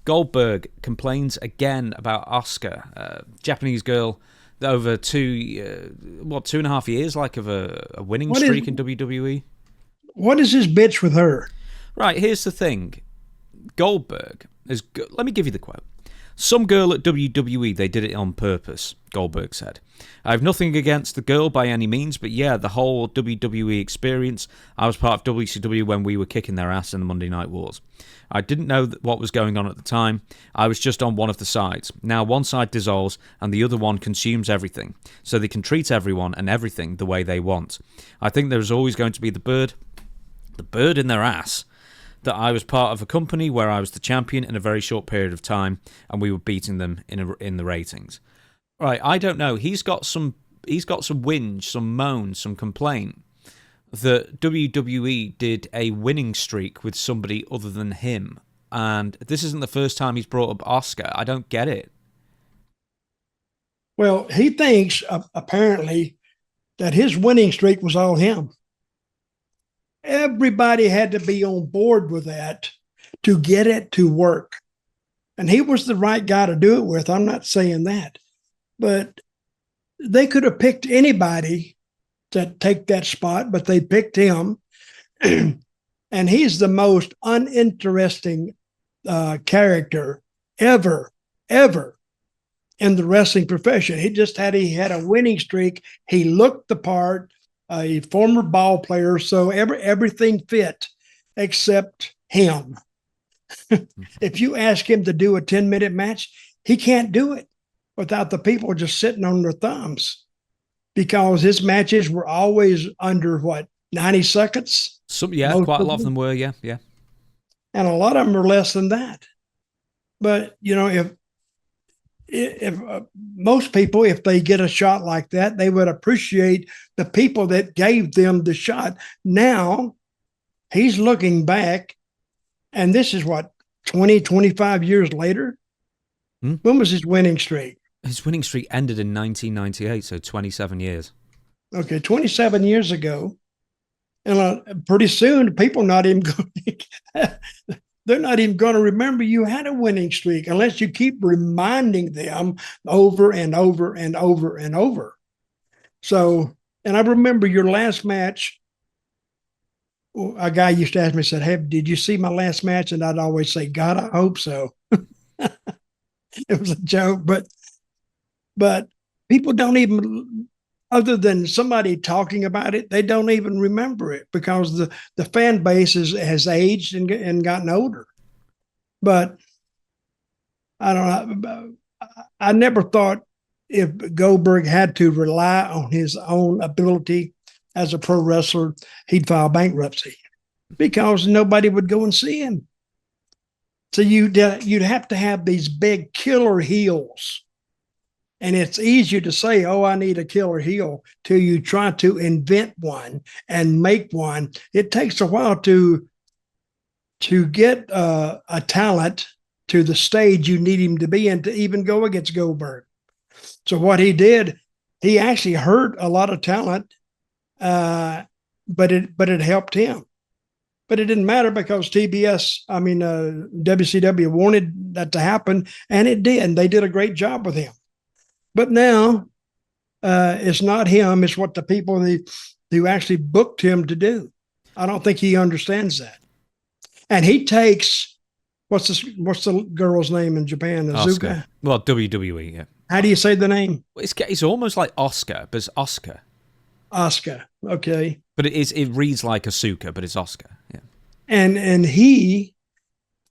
Goldberg complains again about Asuka, Japanese girl, over 2.5 years, like, of a winning streak in WWE. What is his bitch with her? Right, here's the thing. Goldberg is. Let me give you the quote. Some girl at WWE, they did it on purpose, Goldberg said. I have nothing against the girl by any means, but yeah, the whole WWE experience. I was part of WCW when we were kicking their ass in the Monday Night Wars. I didn't know what was going on at the time. I was just on one of the sides. Now one side dissolves and the other one consumes everything, so they can treat everyone and everything the way they want. I think there's always going to be the bird in their ass, that I was part of a company where I was the champion in a very short period of time, and we were beating them in the ratings. Right, I don't know. He's got some whinge, some moan, some complaint that WWE did a winning streak with somebody other than him, and this isn't the first time he's brought up Asuka. I don't get it. Well, he thinks apparently that his winning streak was all him. Everybody had to be on board with that to get it to work. And he was the right guy to do it with. I'm not saying that. But they could have picked anybody to take that spot, but they picked him. And he's the most uninteresting character ever in the wrestling profession. He had a winning streak. He looked the part. A former ball player, so everything fit except him. If you ask him to do a 10-minute match, he can't do it without the people just sitting on their thumbs, because his matches were always under 90 seconds. Quite a lot of them were, yeah. And a lot of them are less than that. But if most people, if they get a shot like that, they would appreciate the people that gave them the shot. Now he's looking back, and this is 20, 25 years later. When was his winning streak? His winning streak ended in 1998, so 27 years. Okay, 27 years ago. And pretty soon, people not even going they're not even going to remember you had a winning streak unless you keep reminding them over and over and over and over. So, and I remember your last match. A guy used to ask me, said, "Hey, did you see my last match?" And I'd always say, "God, I hope so." It was a joke, but people don't even, other than somebody talking about it, they don't even remember it, because the fan base has aged and gotten older. But I don't know. I never thought if Goldberg had to rely on his own ability as a pro wrestler, he'd file bankruptcy, because nobody would go and see him. So you'd have to have these big killer heels. And it's easier to say, "Oh, I need a killer heel," till you try to invent one and make one. It takes a while to get a talent to the stage you need him to be in to even go against Goldberg. So what he did, he actually hurt a lot of talent, but it helped him. But it didn't matter, because WCW wanted that to happen, and it did. And they did a great job with him. But now it's not him. It's what the people who actually booked him to do. I don't think he understands that. And he takes, what's the girl's name in Japan? Asuka. Well, WWE, yeah. How do you say the name? It's almost like Oscar, but it's Oscar. Oscar, okay. But it reads like Asuka, but it's Oscar, yeah. And he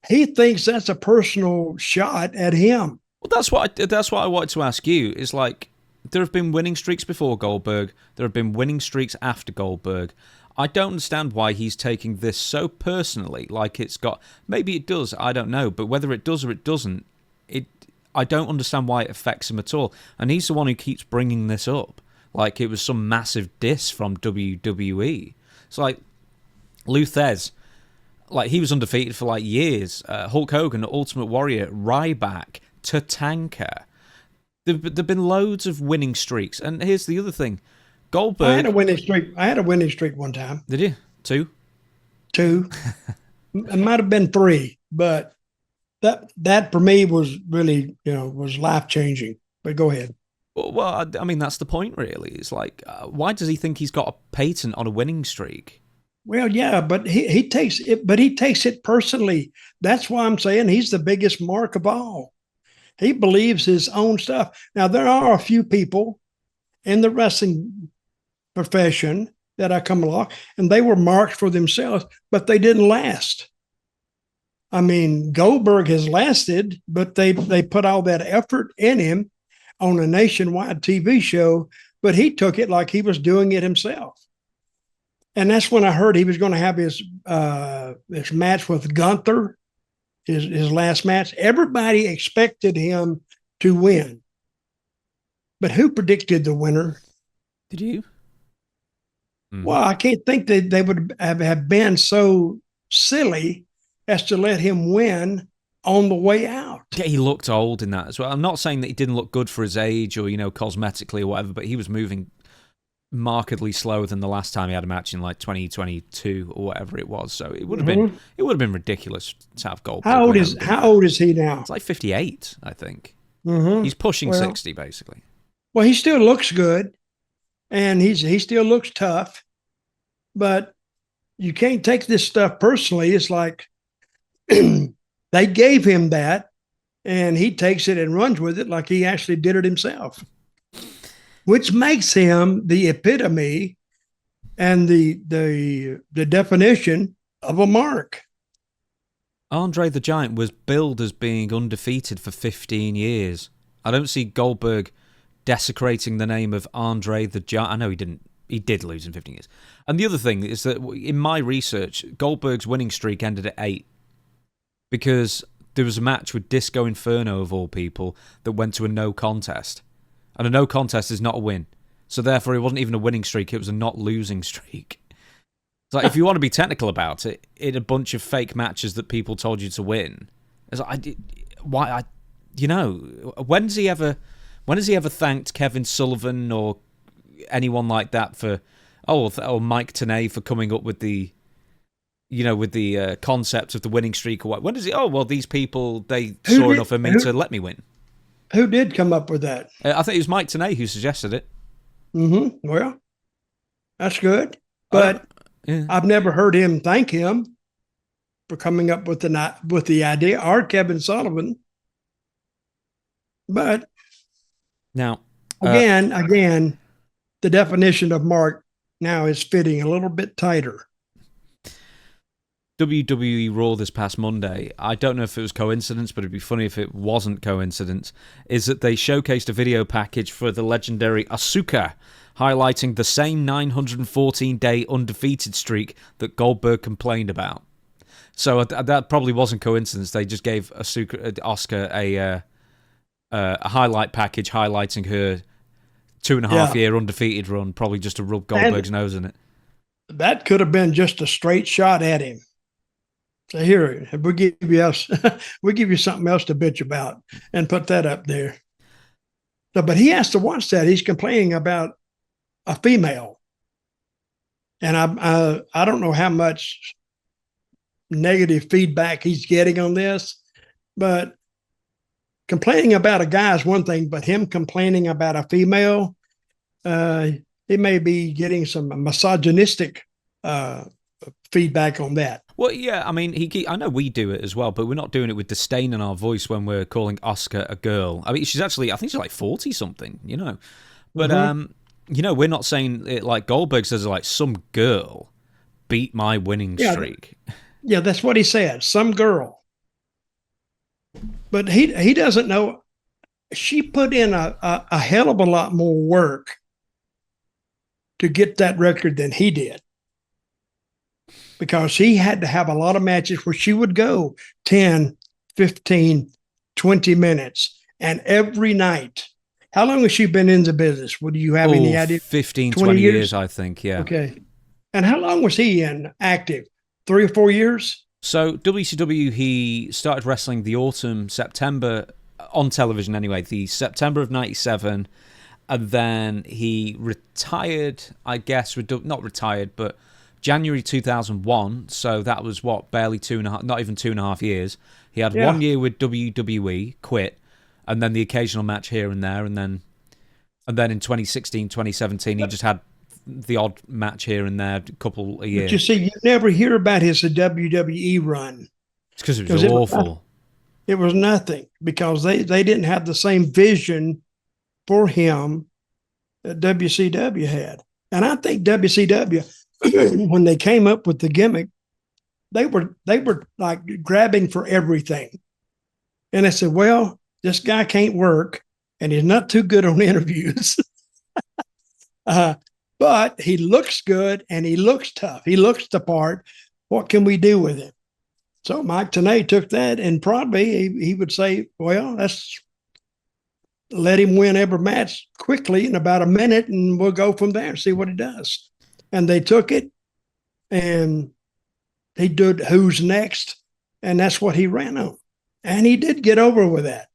thinks that's a personal shot at him. Well, that's what I wanted to ask you. Is like, there have been winning streaks before Goldberg. There have been winning streaks after Goldberg. I don't understand why he's taking this so personally. Like, it's got, maybe it does, I don't know. But whether it does or it doesn't, I don't understand why it affects him at all. And he's the one who keeps bringing this up, like it was some massive diss from WWE. It's like Luthez, like, he was undefeated for like years. Hulk Hogan, Ultimate Warrior, Ryback, Tatanka. There've been loads of winning streaks. And here's the other thing. Goldberg. I had a winning streak one time. Did you? Two? It might have been three, but that for me was really, was life changing. But go ahead. Well, I mean, that's the point, really. It's like, why does he think he's got a patent on a winning streak? Well, yeah, but he takes it, but he takes it personally. That's why I'm saying he's the biggest mark of all. He believes his own stuff. Now, there are a few people in the wrestling profession that I come along, and they were marked for themselves, but they didn't last. I mean, Goldberg has lasted, but they put all that effort in him on a nationwide TV show, but he took it like he was doing it himself. And that's when I heard he was going to have his match with Gunther, his last match. Everybody expected him to win. But who predicted the winner? Did you? Well, I can't think that they would have been so silly as to let him win on the way out. Yeah, he looked old in that as well. I'm not saying that he didn't look good for his age or, cosmetically or whatever, but he was moving markedly slower than the last time he had a match in like 2022 or whatever it was. So it would have been ridiculous to have Goldberg. How old is he now? It's like 58, I think. Mm-hmm. He's pushing 60 basically. Well, he still looks good, and he still looks tough, but you can't take this stuff personally. It's like they gave him that, and he takes it and runs with it like he actually did it himself, which makes him the epitome and the definition of a mark. Andre the Giant was billed as being undefeated for 15 years. I don't see Goldberg desecrating the name of Andre the Giant. I know he did lose in 15 years. And the other thing is that in my research, Goldberg's winning streak ended at 8 because there was a match with Disco Inferno, of all people, that went to a no contest. And a no contest is not a win. So therefore, it wasn't even a winning streak, it was a not losing streak. It's like, if you want to be technical about it, in a bunch of fake matches that people told you to win, it's like, when has he ever thanked Kevin Sullivan or anyone like that for, or Mike Tenay for coming up with the, concept of the winning streak or what? When does he? Oh, well, these people, they saw enough of me to let me win. Who did come up with that? I think it was Mike Tenay who suggested it. Mm-hmm. Well, that's good, but I've never heard him thank him for coming up with the idea, or Kevin Sullivan. But now, again, the definition of mark now is fitting a little bit tighter. WWE Raw this past Monday, I don't know if it was coincidence, but it'd be funny if it wasn't coincidence, is that they showcased a video package for the legendary Asuka, highlighting the same 914-day undefeated streak that Goldberg complained about. So that probably wasn't coincidence. They just gave Asuka a highlight package highlighting her 2.5-year undefeated run, probably just to rub Goldberg's nose in it. That could have been just a straight shot at him. So here, we give you something else to bitch about, and put that up there. So, but he has to watch that. He's complaining about a female, and I don't know how much negative feedback he's getting on this, but complaining about a guy is one thing, but him complaining about a female, he may be getting some misogynistic feedback on that. Well, yeah, I mean, I know we do it as well, but we're not doing it with disdain in our voice when we're calling Asuka a girl. I mean, I think she's like 40-something, But, we're not saying it like Goldberg says, like, some girl beat my winning streak. Yeah, that's what he said, some girl. But he doesn't know. She put in a hell of a lot more work to get that record than he did, because he had to have a lot of matches where she would go 10, 15, 20 minutes, and every night. How long has she been in the business? Would you have any idea? 15, 20 years, I think, yeah. Okay. And how long was he in active? 3 or 4 years? So WCW, he started wrestling the autumn, September, on television anyway, the September of 97, and then he retired, I guess, not retired, but January 2001. So that was barely 2.5, not even 2.5 years. He had Yeah. 1 year with WWE, quit, and then the occasional match here and there, and then in 2016, 2017, he just had the odd match here and there, a couple a year. But you see, you never hear about his WWE run. It's because it was awful. It was nothing, because they didn't have the same vision for him that WCW had. And I think WCW, when they came up with the gimmick, they were like grabbing for everything. And they said, well, this guy can't work and he's not too good on interviews. But he looks good and he looks tough. He looks the part. What can we do with him? So Mike Tenay took that, and probably he would say, well, let's let him win every match quickly in about a minute, and we'll go from there and see what he does. And they took it, and he did Who's Next, and that's what he ran on. And he did get over with that.